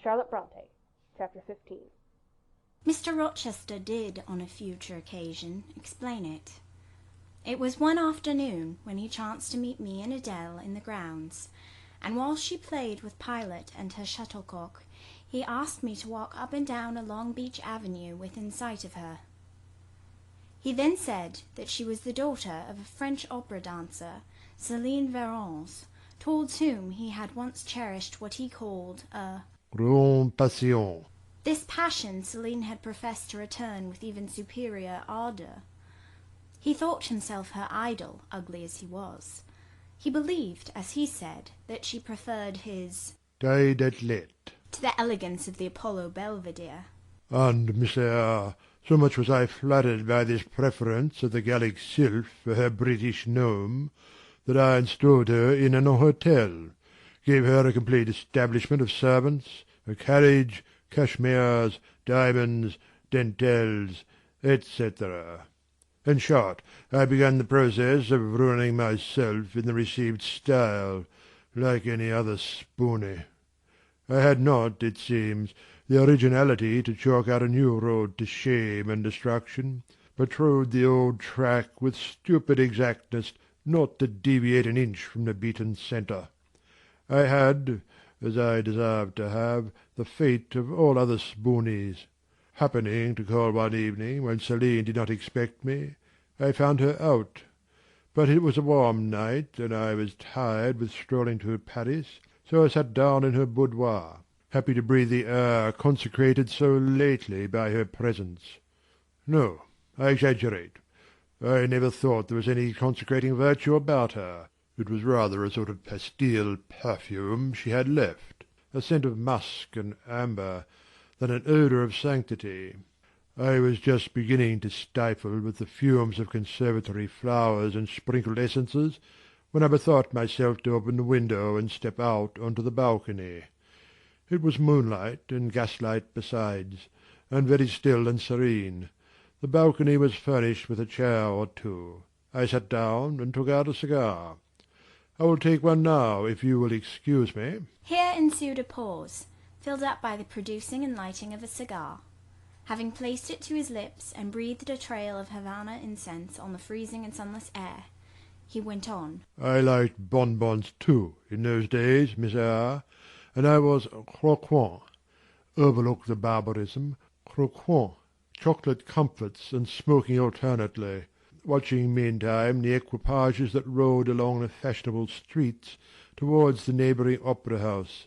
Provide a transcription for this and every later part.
Charlotte Brontë, Chapter 15. Mr. Rochester did, on a future occasion, explain it. It was one afternoon when he chanced to meet me and Adele in the grounds, and while she played with Pilot and her shuttlecock, he asked me to walk up and down a long beech avenue within sight of her. He then said that she was the daughter of a French opera dancer, Céline Varens, towards whom he had once cherished what he called a grande passion. This passion Céline had professed to return with even superior ardour. He thought himself her idol, ugly as he was. He believed, as he said, that she preferred his CompleteLit to the elegance of the Apollo Belvedere. And, Miss Eyre, so much was I flattered by this preference of the Gallic sylph for her British gnome, that I installed her in an hotel, gave her a complete establishment of servants, a carriage, cashmeres, diamonds, dentelles, etc. In short, I began the process of ruining myself in the received style, like any other spoony. I had not, it seems, the originality to chalk out a new road to shame and destruction, but trode the old track with stupid exactness not to deviate an inch from the beaten centre. I had, as I deserved to have, the fate of all other spoonies. Happening to call one evening when Céline did not expect me, I found her out. But it was a warm night, and I was tired with strolling through Paris, so I sat down in her boudoir, happy to breathe the air consecrated so lately by her presence. No, I exaggerate. I never thought there was any consecrating virtue about her. It was rather a sort of pastille perfume she had left, a scent of musk and amber, than an odour of sanctity. I was just beginning to stifle with the fumes of conservatory flowers and sprinkled essences, when I bethought myself to open the window and step out on to the balcony. It was moonlight and gaslight besides, and very still and serene. The balcony was furnished with a chair or two. I sat down and took out a cigar. I will take one now, if you will excuse me. Here ensued a pause, filled up by the producing and lighting of a cigar. Having placed it to his lips and breathed a trail of Havana incense on the freezing and sunless air, he went on. I liked bonbons too in those days, Miss Eyre, and I was croquant. Overlook the barbarism, croquant, chocolate comfits and smoking alternately, watching meantime the equipages that rode along the fashionable streets towards the neighbouring opera-house,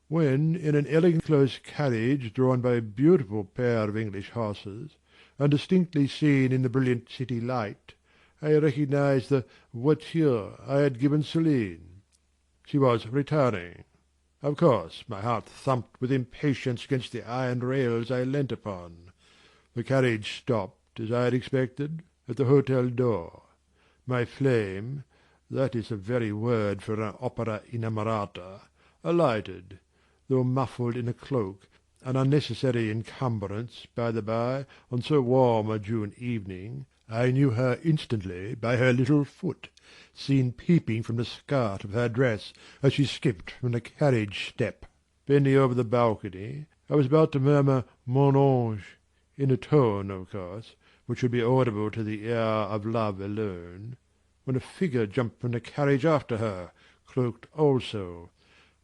when in an elegant close carriage drawn by a beautiful pair of English horses, and distinctly seen in the brilliant city light, I recognized the voiture I had given Céline. She was returning. Of course my heart thumped with impatience against the iron rails I leant upon. The carriage stopped, as I had expected, at the hotel door. My flame, that is the very word for an opera innamorata, alighted, though muffled in a cloak, an unnecessary encumbrance, by the by, on so warm a June evening. I knew her instantly by her little foot, seen peeping from the skirt of her dress as she skipped from the carriage step. Bending over the balcony, I was about to murmur "Mon ange," in a tone, of course, which would be audible to the ear of love alone, when a figure jumped from the carriage after her, cloaked also.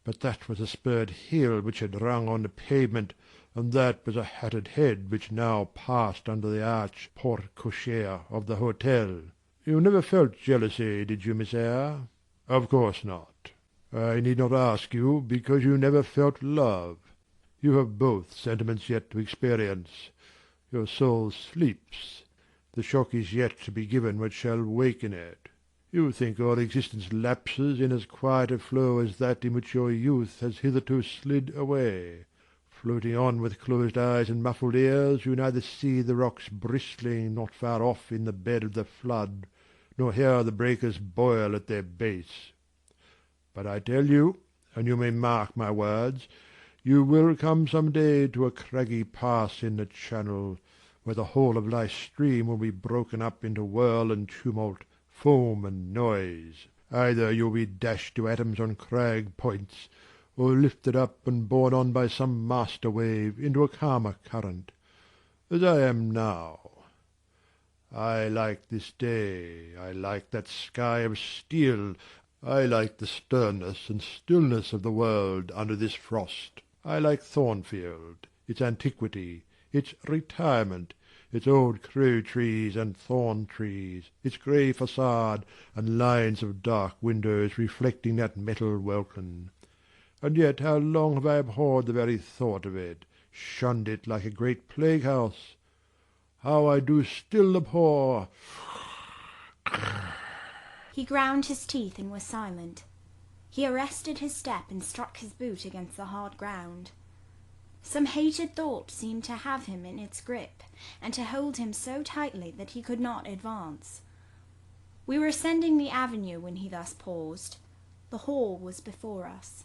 But that was a spurred heel which had rung on the pavement, and that was a hatted head which now passed under the arch porte-cochere of the hotel. You never felt jealousy, did you, Miss Eyre? Of course not. I need not ask you, because you never felt love. You have both sentiments yet to experience. Your soul sleeps. The shock is yet to be given which shall waken it. You think all existence lapses in as quiet a flow as that in which your youth has hitherto slid away. Floating on with closed eyes and muffled ears, you neither see the rocks bristling not far off in the bed of the flood, nor hear the breakers boil at their base. But I tell you, and you may mark my words, you will come some day to a craggy pass in the channel, where the whole of life's stream will be broken up into whirl and tumult, foam and noise. Either you will be dashed to atoms on crag points, or lifted up and borne on by some master wave into a calmer current, as I am now. I like this day, I like that sky of steel, I like the sternness and stillness of the world under this frost. I like Thornfield, its antiquity, its retirement, its old crow trees and thorn trees, its grey facade and lines of dark windows reflecting that metal welkin. And yet how long have I abhorred the very thought of it, shunned it like a great plague-house! How I do still abhor— He ground his teeth and was silent. He arrested his step and struck his boot against the hard ground. Some hated thought seemed to have him in its grip, and to hold him so tightly that he could not advance. We were ascending the avenue when he thus paused. The hall was before us.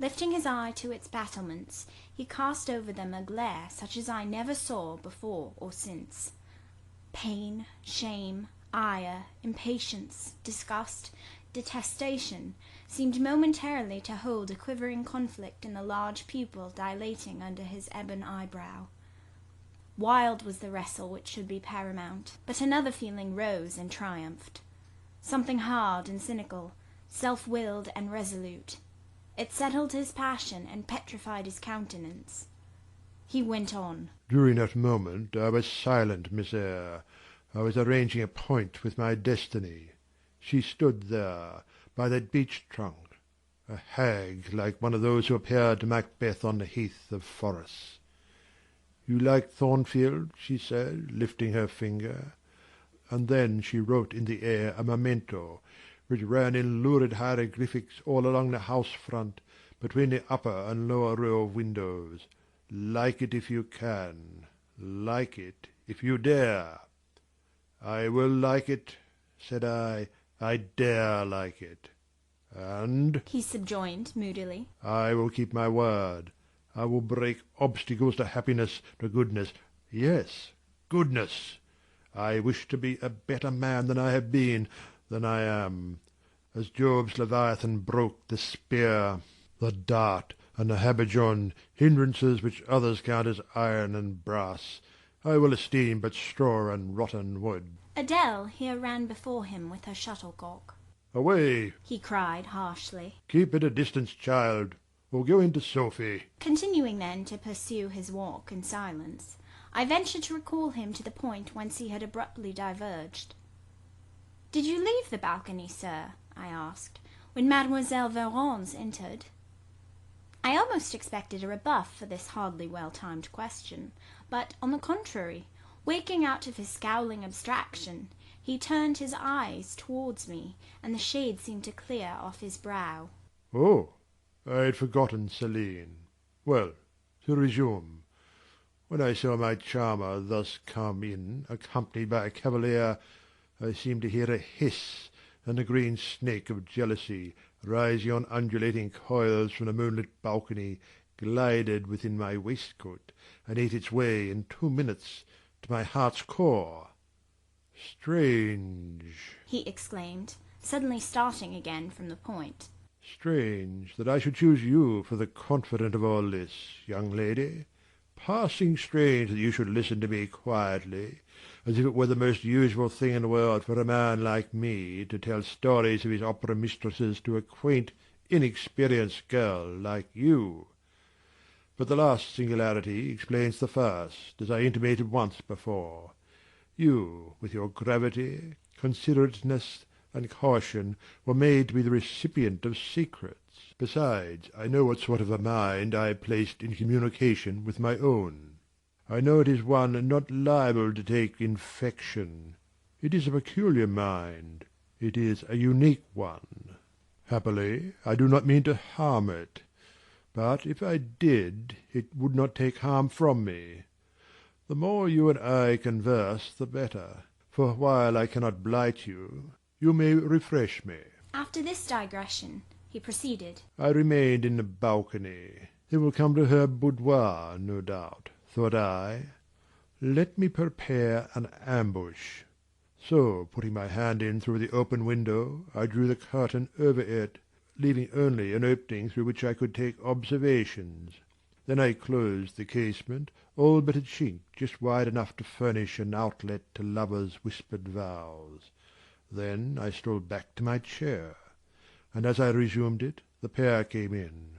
Lifting his eye to its battlements, he cast over them a glare such as I never saw before or since. Pain, shame, ire, impatience, disgust, detestation seemed momentarily to hold a quivering conflict in the large pupil dilating under his ebon eyebrow. Wild was the wrestle which should be paramount, but another feeling rose and triumphed. Something hard and cynical, self-willed and resolute. It settled his passion and petrified his countenance. He went on. During that moment I was silent, Miss Eyre. I was arranging a point with my destiny. She stood there, by that beech trunk, a hag like one of those who appeared to Macbeth on the heath of Forres. "You like Thornfield?" she said, lifting her finger. And then she wrote in the air a memento, which ran in lurid hieroglyphics all along the house front, between the upper and lower row of windows. "Like it if you can. Like it if you dare." "I will like it," said I. "I dare like it. And," he subjoined moodily, "I will keep my word. I will break obstacles to happiness, to goodness. Yes, goodness. I wish to be a better man than I have been, than I am. As Job's Leviathan broke the spear, the dart, and the habergeon, hindrances which others count as iron and brass, I will esteem but straw and rotten wood." Adele here ran before him with her shuttlecock. "Away!" he cried harshly, "Keep at a distance, child, or go into Sophie." continuing then to pursue his walk in silence. I ventured to recall him to the point whence he had abruptly diverged. "Did you leave the balcony, sir," I asked, "when Mademoiselle Varens entered?" I almost expected a rebuff for this hardly well-timed question, but, on the contrary, waking out of his scowling abstraction, he turned his eyes towards me, and the shade seemed to clear off his brow. "Oh, I had forgotten Céline. Well, to resume. When I saw my charmer thus come in, accompanied by a cavalier, I seemed to hear a hiss, and the green snake of jealousy, rising on undulating coils from the moonlit balcony, glided within my waistcoat, and ate its way in 2 minutes to my heart's core. Strange," he exclaimed, suddenly starting again from the point. "strange that I should choose you for the confidant of all this, young lady. Passing strange that you should listen to me quietly, as if it were the most usual thing in the world for a man like me to tell stories of his opera mistresses to a quaint, inexperienced girl like you. But the last singularity explains the first, as I intimated once before. You, with your gravity, considerateness, and caution, were made to be the recipient of secrets. Besides, I know what sort of a mind I have placed in communication with my own. I know it is one not liable to take infection. It is a peculiar mind. It is a unique one. Happily, I do not mean to harm it. But if I did, it would not take harm from me. The more you and I converse, the better. For while I cannot blight you, you may refresh me." After this digression, he proceeded. I remained in the balcony. They will come to her boudoir, no doubt, thought I. Let me prepare an ambush. So, putting my hand in through the open window, I drew the curtain over it, leaving only an opening through which I could take observations. Then I closed the casement, all but a chink just wide enough to furnish an outlet to lovers' whispered vows. Then I strolled back to my chair, and as I resumed it, the pair came in.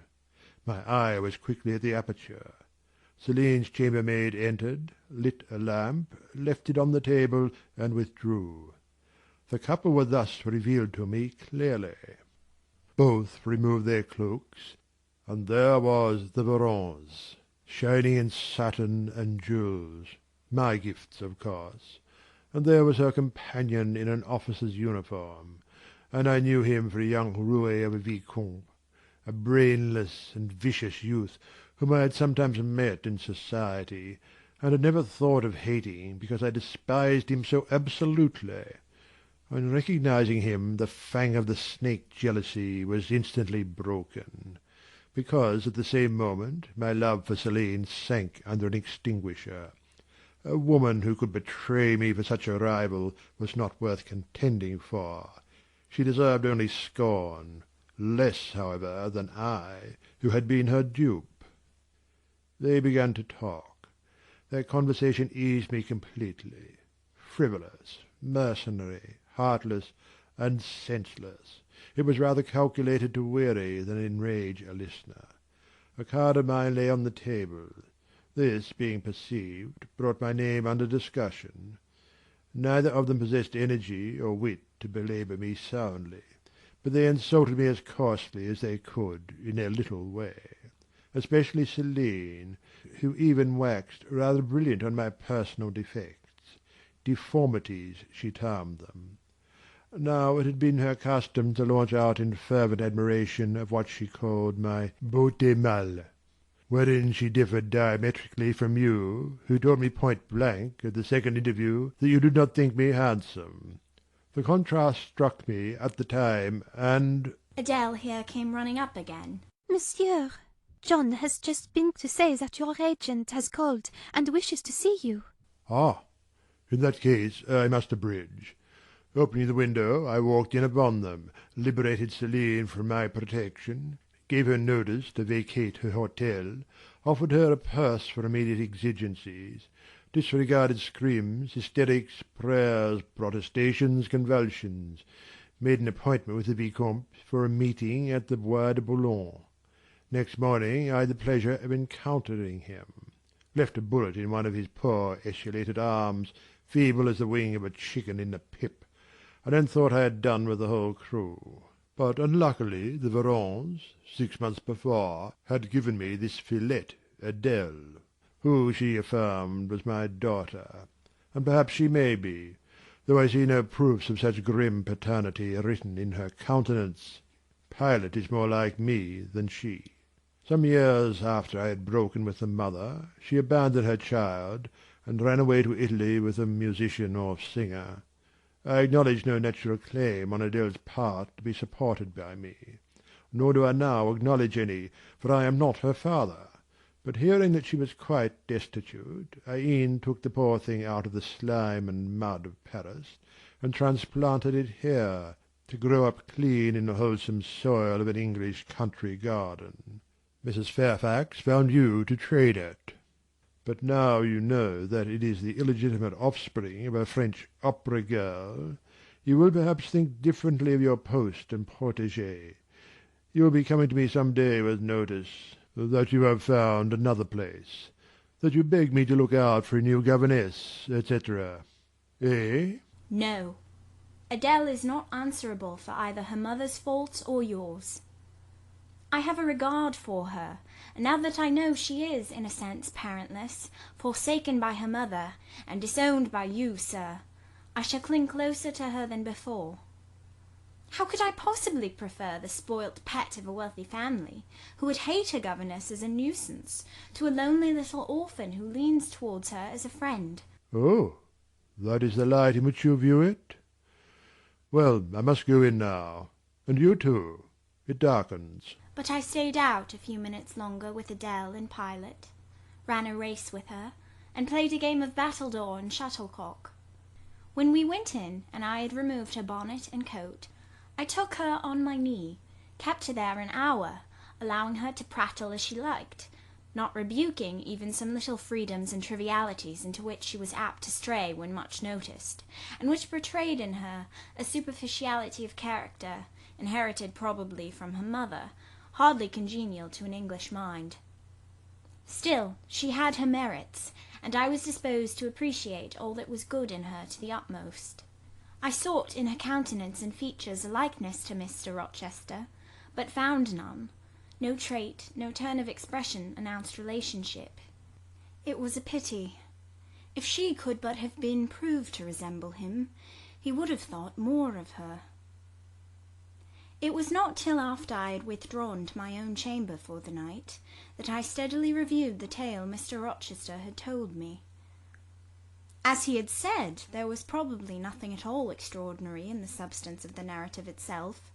My eye was quickly at the aperture. Celine's chambermaid entered, lit a lamp, left it on the table, and withdrew. The couple were thus revealed to me clearly. Both removed their cloaks, and there was the Varens, shining in satin and jewels, my gifts, of course, and there was her companion in an officer's uniform, and I knew him for a young roué of a vicomte, a brainless and vicious youth whom I had sometimes met in society, and had never thought of hating because I despised him so absolutely. On recognizing him, the fang of the snake jealousy was instantly broken, because at the same moment my love for Celine sank under an extinguisher. A woman who could betray me for such a rival was not worth contending for. She deserved only scorn, less, however, than I, who had been her dupe. They began to talk. Their conversation eased me completely. Frivolous, mercenary, heartless, and senseless, it was rather calculated to weary than enrage a listener. A card of mine lay on the table. This, being perceived, brought my name under discussion. Neither of them possessed energy or wit to belabour me soundly, but they insulted me as coarsely as they could in their little way, especially Celine, who even waxed rather brilliant on my personal defects. Deformities, she termed them. Now it had been her custom to launch out in fervent admiration of what she called my beauté mâle, wherein she differed diametrically from you, who told me point blank at the second interview that you did not think me handsome. The contrast struck me at the time, and Adele here came running up again. Monsieur, John has just been to say that your agent has called and wishes to see you. Ah, in that case I must abridge. Opening the window, I walked in upon them, liberated Celine from my protection, gave her notice to vacate her hotel, offered her a purse for immediate exigencies, disregarded screams, hysterics, prayers, protestations, convulsions, made an appointment with the Vicomte for a meeting at the Bois de Boulogne. Next morning I had the pleasure of encountering him. Left a bullet in one of his poor escalated arms, feeble as the wing of a chicken in the pip, and then thought I had done with the whole crew. But unluckily the Varens, 6 months before, had given me this fillette, Adele, who, she affirmed, was my daughter, and perhaps she may be, though I see no proofs of such grim paternity written in her countenance. Pilot is more like me than she. Some years after I had broken with the mother, she abandoned her child, and ran away to Italy with a musician or singer. I acknowledge no natural claim on Adele's part to be supported by me, nor do I now acknowledge any, for I am not her father. But hearing that she was quite destitute, I e'en took the poor thing out of the slime and mud of Paris, and transplanted it here, to grow up clean in the wholesome soil of an English country garden. Mrs. Fairfax found you to trade it. But now you know that it is the illegitimate offspring of a French opera girl, you will perhaps think differently of your post and protégé. You will be coming to me some day with notice that you have found another place, that you beg me to look out for a new governess, etc. Eh? No. Adele is not answerable for either her mother's faults or yours. I have a regard for her, and now that I know she is, in a sense, parentless, forsaken by her mother, and disowned by you, sir, I shall cling closer to her than before. How could I possibly prefer the spoilt pet of a wealthy family, who would hate her governess as a nuisance, to a lonely little orphan who leans towards her as a friend? Oh, that is the light in which you view it? Well, I must go in now, and you too. It darkens. But I stayed out a few minutes longer with Adele and Pilot, ran a race with her, and played a game of battledore and shuttlecock. When we went in, and I had removed her bonnet and coat, I took her on my knee, kept her there an hour, allowing her to prattle as she liked, not rebuking even some little freedoms and trivialities into which she was apt to stray when much noticed, and which betrayed in her a superficiality of character, inherited probably from her mother, hardly congenial to an English mind. Still, she had her merits, and I was disposed to appreciate all that was good in her to the utmost. I sought in her countenance and features a likeness to Mr. Rochester, but found none. No trait, no turn of expression announced relationship. It was a pity. If she could but have been proved to resemble him, he would have thought more of her. It was not till after I had withdrawn to my own chamber for the night that I steadily reviewed the tale Mr. Rochester had told me. As he had said, there was probably nothing at all extraordinary in the substance of the narrative itself.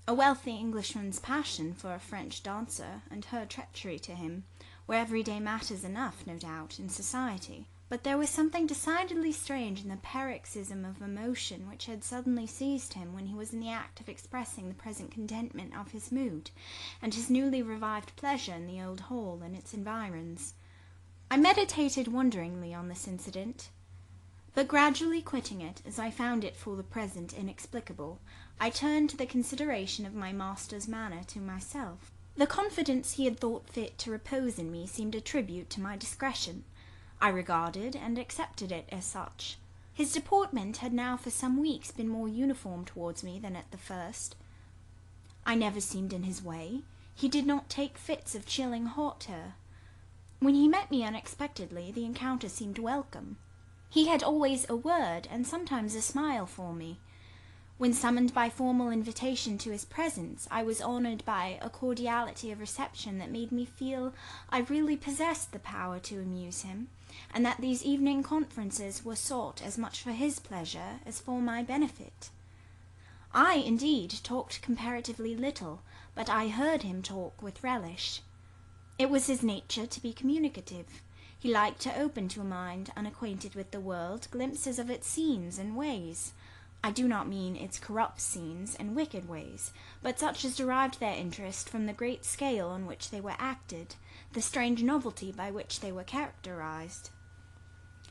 A wealthy Englishman's passion for a French dancer and her treachery to him were everyday matters enough, no doubt, in society. But there was something decidedly strange in the paroxysm of emotion which had suddenly seized him when he was in the act of expressing the present contentment of his mood, and his newly revived pleasure in the old hall and its environs. I meditated wonderingly on this incident, but gradually quitting it, as I found it for the present inexplicable, I turned to the consideration of my master's manner to myself. The confidence he had thought fit to repose in me seemed a tribute to my discretion. I regarded and accepted it as such. His deportment had now for some weeks been more uniform towards me than at the first. I never seemed in his way. He did not take fits of chilling hauteur. When he met me unexpectedly, the encounter seemed welcome. He had always a word and sometimes a smile for me. When summoned by formal invitation to his presence, I was honoured by a cordiality of reception that made me feel I really possessed the power to amuse him, and that these evening conferences were sought as much for his pleasure as for my benefit. I, indeed, talked comparatively little, but I heard him talk with relish. It was his nature to be communicative. He liked to open to a mind unacquainted with the world glimpses of its scenes and ways. I do not mean its corrupt scenes and wicked ways, but such as derived their interest from the great scale on which they were acted, the strange novelty by which they were characterized.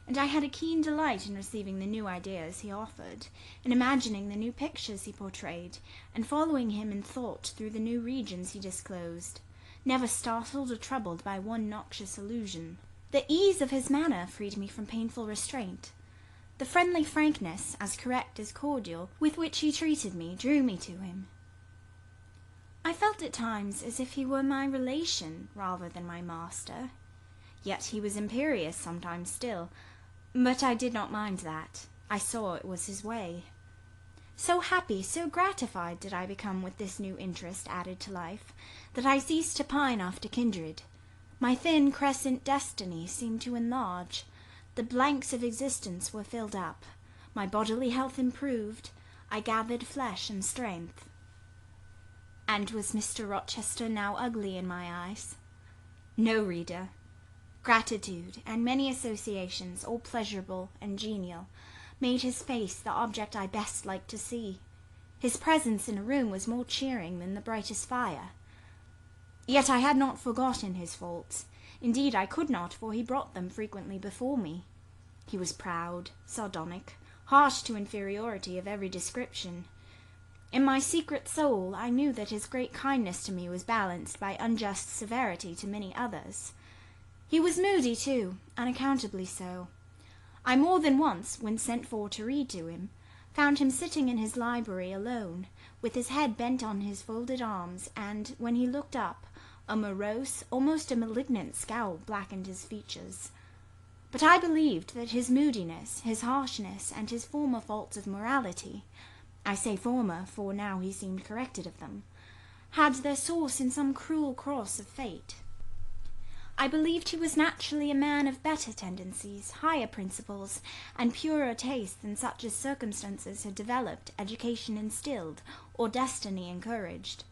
And I had a keen delight in receiving the new ideas he offered, in imagining the new pictures he portrayed, and following him in thought through the new regions he disclosed, never startled or troubled by one noxious illusion. The ease of his manner freed me from painful restraint. The friendly frankness, as correct as cordial, with which he treated me, drew me to him. I felt at times as if he were my relation rather than my master. Yet he was imperious sometimes still, but I did not mind that. I saw it was his way. So happy, so gratified did I become with this new interest added to life, that I ceased to pine after kindred. My thin crescent destiny seemed to enlarge. The blanks of existence were filled up. My bodily health improved. I gathered flesh and strength. And was Mr. Rochester now ugly in my eyes? No, reader. Gratitude, and many associations, all pleasurable and genial, made his face the object I best liked to see. His presence in a room was more cheering than the brightest fire. Yet I had not forgotten his faults. Indeed, I could not, for he brought them frequently before me. He was proud, sardonic, harsh to inferiority of every description. In my secret soul I knew that his great kindness to me was balanced by unjust severity to many others. He was moody, too, unaccountably so. I more than once, when sent for to read to him, found him sitting in his library alone, with his head bent on his folded arms, and, when he looked up, a morose, almost a malignant scowl blackened his features. But I believed that his moodiness, his harshness, and his former faults of morality, I say former, for now he seemed corrected of them, had their source in some cruel cross of fate. I believed he was naturally a man of better tendencies, higher principles, and purer taste than such as circumstances had developed, education instilled, or destiny encouraged.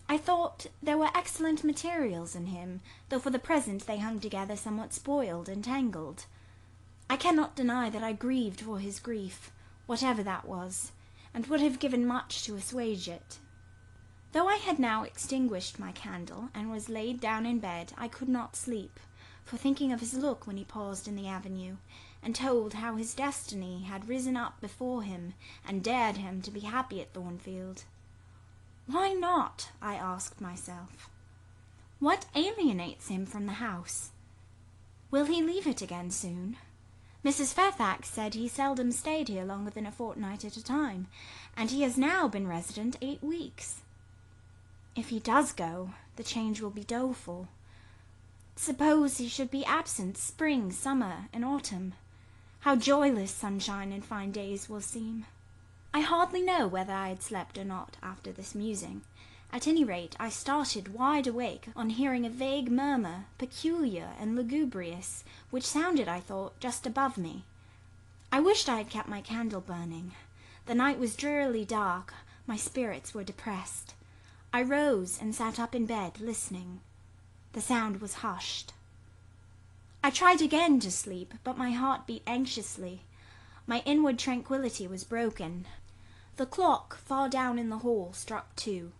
I thought there were excellent materials in him, though for the present they hung together somewhat spoiled and tangled. I cannot deny that I grieved for his grief, whatever that was, and would have given much to assuage it. Though I had now extinguished my candle and was laid down in bed, I could not sleep, for thinking of his look when he paused in the avenue, and told how his destiny had risen up before him and dared him to be happy at Thornfield. Why not? I asked myself. What alienates him from the house? Will he leave it again soon? Mrs. Fairfax said he seldom stayed here longer than a fortnight at a time, and he has now been resident 8 weeks. If he does go, the change will be doleful. Suppose he should be absent spring, summer, and autumn. How joyless sunshine and fine days will seem. I hardly know whether I had slept or not after this musing. At any rate, I started wide awake on hearing a vague murmur, peculiar and lugubrious, which sounded, I thought, just above me. I wished I had kept my candle burning. The night was drearily dark. My spirits were depressed. I rose and sat up in bed, listening. The sound was hushed. I tried again to sleep, but my heart beat anxiously. My inward tranquillity was broken. The clock far down in the hall struck 2.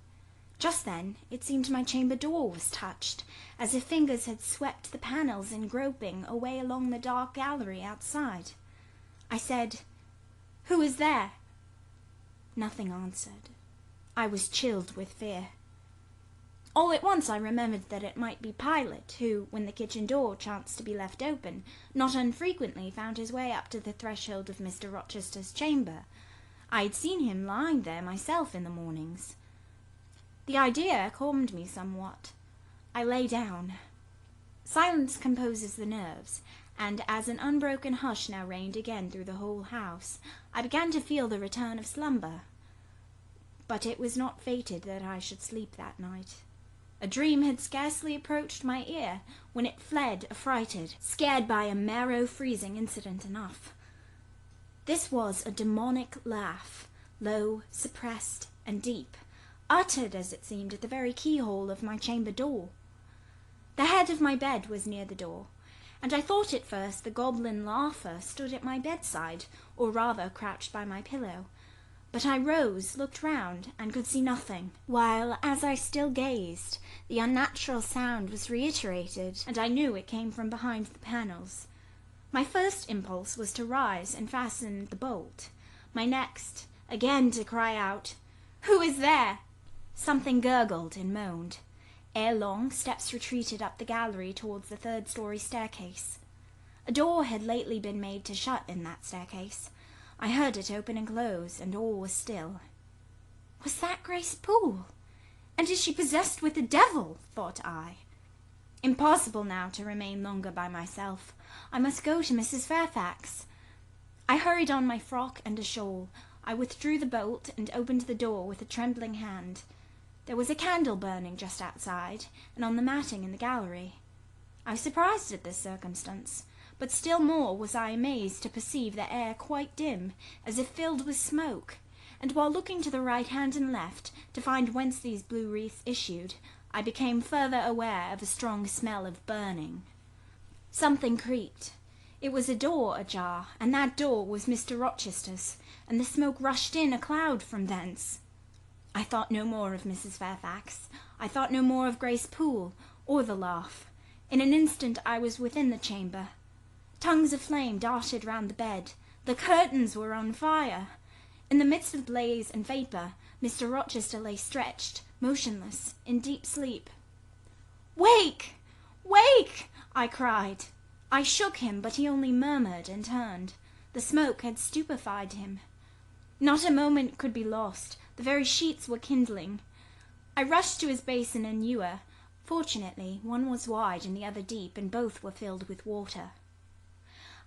Just then it seemed my chamber door was touched, as if fingers had swept the panels in groping away along the dark gallery outside. I said, "Who is there?" Nothing answered. I was chilled with fear. All at once I remembered that it might be Pilot, who, when the kitchen door chanced to be left open, not unfrequently found his way up to the threshold of Mr. Rochester's chamber. I had seen him lying there myself in the mornings. The idea calmed me somewhat. I lay down. Silence composes the nerves, and as an unbroken hush now reigned again through the whole house, I began to feel the return of slumber. But it was not fated that I should sleep that night. A dream had scarcely approached my ear when it fled affrighted, scared by a marrow-freezing incident enough. This was a demonic laugh, low, suppressed, and deep, uttered, as it seemed, at the very keyhole of my chamber door. The head of my bed was near the door, and I thought at first the goblin laugher stood at my bedside, or rather crouched by my pillow. But I rose, looked round, and could see nothing, while, as I still gazed, the unnatural sound was reiterated, and I knew it came from behind the panels. My first impulse was to rise and fasten the bolt. My next, again to cry out, "Who is there?" Something gurgled and moaned. Ere long, steps retreated up the gallery towards the 3rd-story staircase. A door had lately been made to shut in that staircase. I heard it open and close, and all was still. Was that Grace Poole? And is she possessed with the devil? Thought I. Impossible now to remain longer by myself. I must go to Mrs. Fairfax. I hurried on my frock and a shawl. I withdrew the bolt and opened the door with a trembling hand. There was a candle burning just outside, and on the matting in the gallery. I was surprised at this circumstance, but still more was I amazed to perceive the air quite dim, as if filled with smoke, and while looking to the right hand and left, to find whence these blue wreaths issued, I became further aware of a strong smell of burning. Something creaked. It was a door ajar, and that door was Mr. Rochester's, and the smoke rushed in a cloud from thence. I thought no more of Mrs. Fairfax. I thought no more of Grace Poole, or the laugh. In an instant I was within the chamber. Tongues of flame darted round the bed. The curtains were on fire. In the midst of blaze and vapour, Mr. Rochester lay stretched, motionless, in deep sleep. "Wake! Wake!" I cried. I shook him, but he only murmured and turned. The smoke had stupefied him. Not a moment could be lost. The very sheets were kindling. I rushed to his basin and ewer. Fortunately, one was wide and the other deep, and both were filled with water.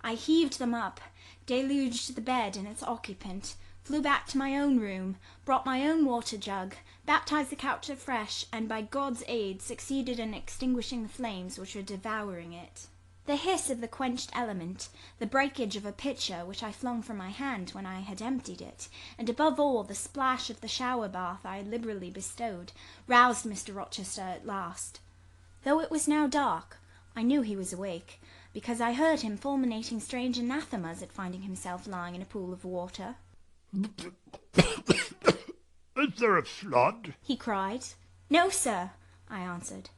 I heaved them up, deluged the bed and its occupant, flew back to my own room, brought my own water jug, baptized the couch afresh, and by God's aid succeeded in extinguishing the flames which were devouring it. The hiss of the quenched element, the breakage of a pitcher which I flung from my hand when I had emptied it, and above all the splash of the shower bath I had liberally bestowed, roused Mr. Rochester at last. Though it was now dark, I knew he was awake, because I heard him fulminating strange anathemas at finding himself lying in a pool of water. Is there a flood? he cried. No, sir, I answered,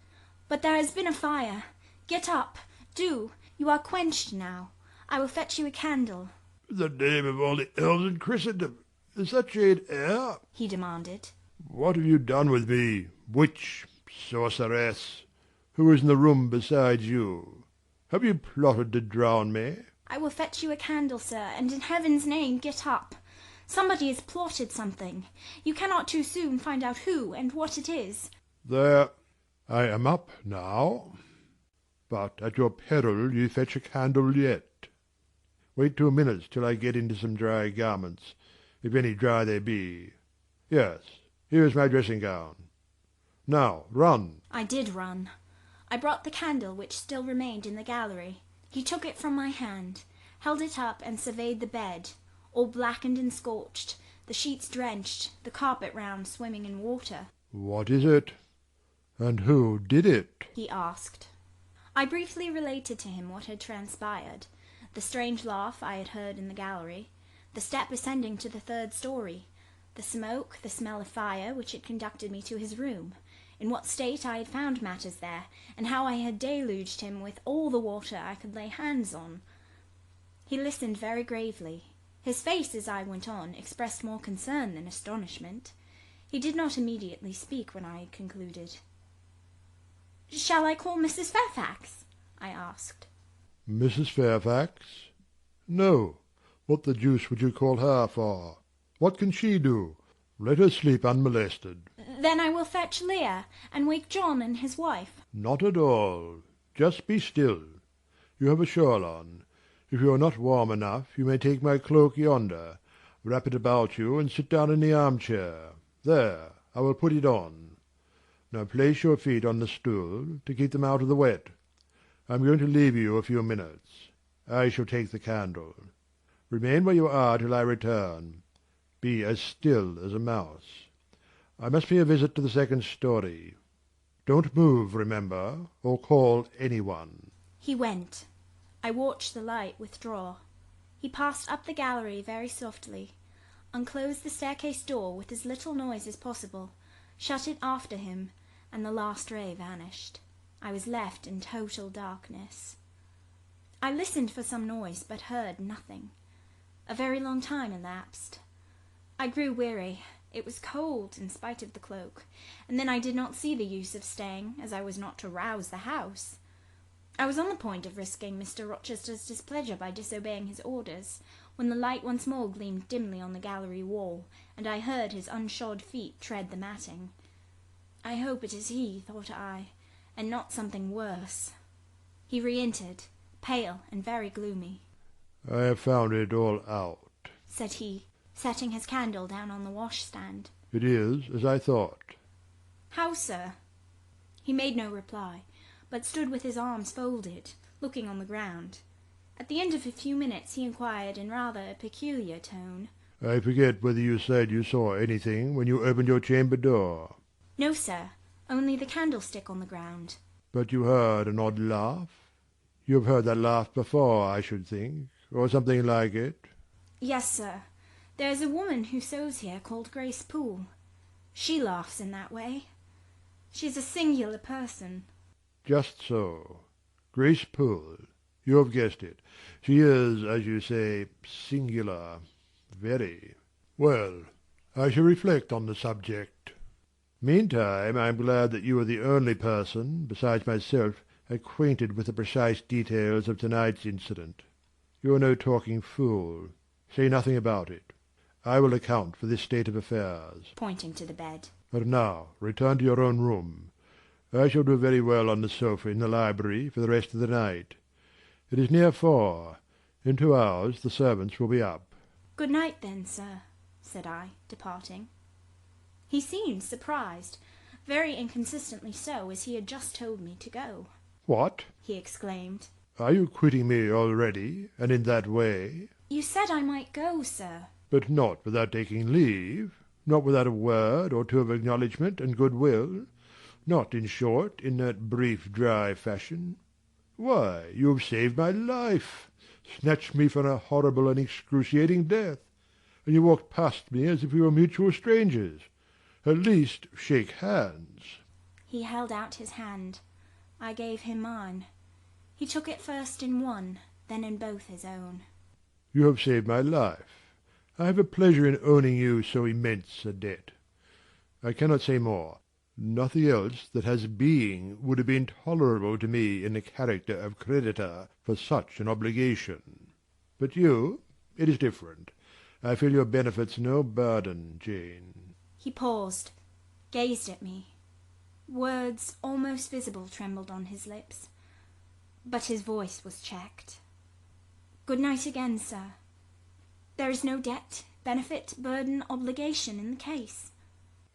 but there has been a fire. Get up, do, you are quenched now. I will fetch you a candle. In the name of all the elves in Christendom, is that Jane Eyre? He demanded. What have you done with me, witch, sorceress? Who is in the room besides you? Have you plotted to drown me? I will fetch you a candle, sir, and in heaven's name get up. Somebody has plotted something. You cannot too soon find out who and what it is. There, I am up now. But at your peril you fetch a candle yet. Wait 2 minutes till I get into some dry garments, if any dry they be. Yes, here is my dressing gown. Now, run. I did run. I brought the candle which still remained in the gallery. He took it from my hand, held it up and surveyed the bed, all blackened and scorched, the sheets drenched, the carpet round swimming in water. What is it? And who did it? He asked. I briefly related to him what had transpired, the strange laugh I had heard in the gallery, the step ascending to the 3rd story, the smoke, the smell of fire which had conducted me to his room, in what state I had found matters there, and how I had deluged him with all the water I could lay hands on. He listened very gravely. His face, as I went on, expressed more concern than astonishment. He did not immediately speak when I had concluded. "Shall I call Mrs. Fairfax?" I asked. Mrs. Fairfax? No. What the deuce would you call her for? What can she do? Let her sleep unmolested. Then I will fetch Leah, and wake John and his wife. Not at all. Just be still. You have a shawl on. If you are not warm enough, you may take my cloak yonder, wrap it about you, and sit down in the armchair. There, I will put it on. Now place your feet on the stool, to keep them out of the wet. I am going to leave you a few minutes. I shall take the candle. Remain where you are till I return. Be as still as a mouse. I must pay a visit to the 2nd story. Don't move, remember, or call anyone. He went. I watched the light withdraw. He passed up the gallery very softly, unclosed the staircase door with as little noise as possible, shut it after him, and the last ray vanished. I was left in total darkness. I listened for some noise, but heard nothing. A very long time elapsed. I grew weary. It was cold, in spite of the cloak, and then I did not see the use of staying, as I was not to rouse the house. I was on the point of risking Mr. Rochester's displeasure by disobeying his orders, when the light once more gleamed dimly on the gallery wall, and I heard his unshod feet tread the matting. I hope it is he, thought I, and not something worse. He re-entered, pale and very gloomy. I have found it all out, said he, setting his candle down on the washstand. It is as I thought. How, sir? He made no reply, but stood with his arms folded, looking on the ground. At the end of a few minutes he inquired in rather a peculiar tone. I forget whether you said you saw anything when you opened your chamber door. No, sir, only the candlestick on the ground. But you heard an odd laugh? You have heard that laugh before, I should think, or something like it. Yes, sir. There is a woman who sews here called Grace Poole. She laughs in that way. She is a singular person. Just so. Grace Poole. You have guessed it. She is, as you say, singular. Very. Well, I shall reflect on the subject. Meantime, I am glad that you are the only person, besides myself, acquainted with the precise details of tonight's incident. You are no talking fool. Say nothing about it. I will account for this state of affairs. Pointing to the bed. But now, return to your own room. I shall do very well on the sofa in the library for the rest of the night. It is near 4. In 2 hours the servants will be up. Good night, then, sir, said I, departing. He seemed surprised, very inconsistently so, as he had just told me to go. What? He exclaimed. Are you quitting me already, and in that way? You said I might go, sir. But not without taking leave, not without a word or two of acknowledgment and goodwill, not, in short, in that brief, dry fashion. Why, you have saved my life, snatched me from a horrible and excruciating death, and you walked past me as if we were mutual strangers. At least shake hands." He held out his hand. I gave him mine. He took it first in one, then in both his own. "You have saved my life. I have a pleasure in owning you so immense a debt. I cannot say more. Nothing else that has being would have been tolerable to me in the character of creditor for such an obligation. But you, it is different. I feel your benefits no burden, Jane." He paused, gazed at me. Words almost visible trembled on his lips, but his voice was checked. "Good night again, sir. There is no debt, benefit, burden, obligation in the case."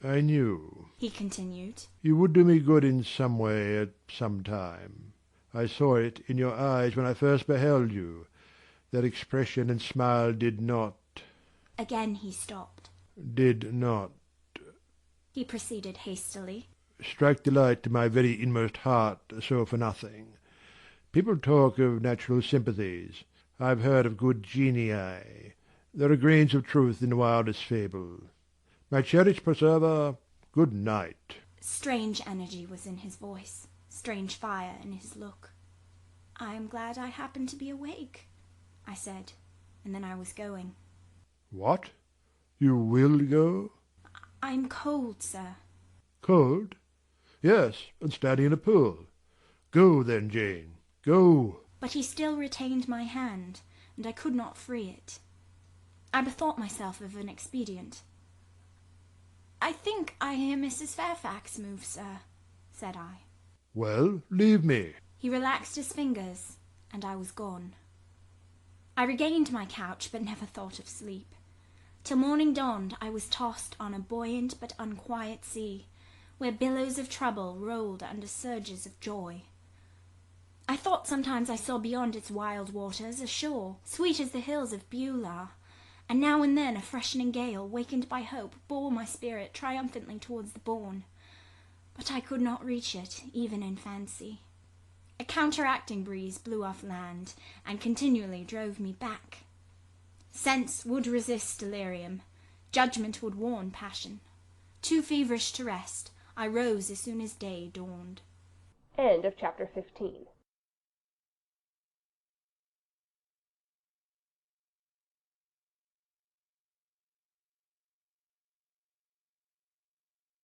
"I knew," he continued, "you would do me good in some way at some time. I saw it in your eyes when I first beheld you. That expression and smile did not—" Again he stopped. "Did not," he proceeded hastily, "strike delight to my very inmost heart so for nothing. People talk of natural sympathies. I have heard of good genii. There are grains of truth in the wildest fable. My cherished preserver, good night." Strange energy was in his voice, strange fire in his look. "I am glad I happened to be awake," I said, and then I was going. "What? You will go?" "I'm cold, sir." "Cold? Yes, and standing in a pool. Go then, Jane, go." But he still retained my hand, and I could not free it. I bethought myself of an expedient. "I think I hear Mrs. Fairfax move, sir," said I. "Well, leave me." He relaxed his fingers, and I was gone. I regained my couch, but never thought of sleep. Till morning dawned, I was tossed on a buoyant but unquiet sea, where billows of trouble rolled under surges of joy. I thought sometimes I saw beyond its wild waters a shore, sweet as the hills of Beulah, and now and then a freshening gale, wakened by hope, bore my spirit triumphantly towards the bourne. But I could not reach it, even in fancy. A counteracting breeze blew off land, and continually drove me back. Sense would resist delirium. Judgment would warn passion. Too feverish to rest, I rose as soon as day dawned. End of Chapter 15.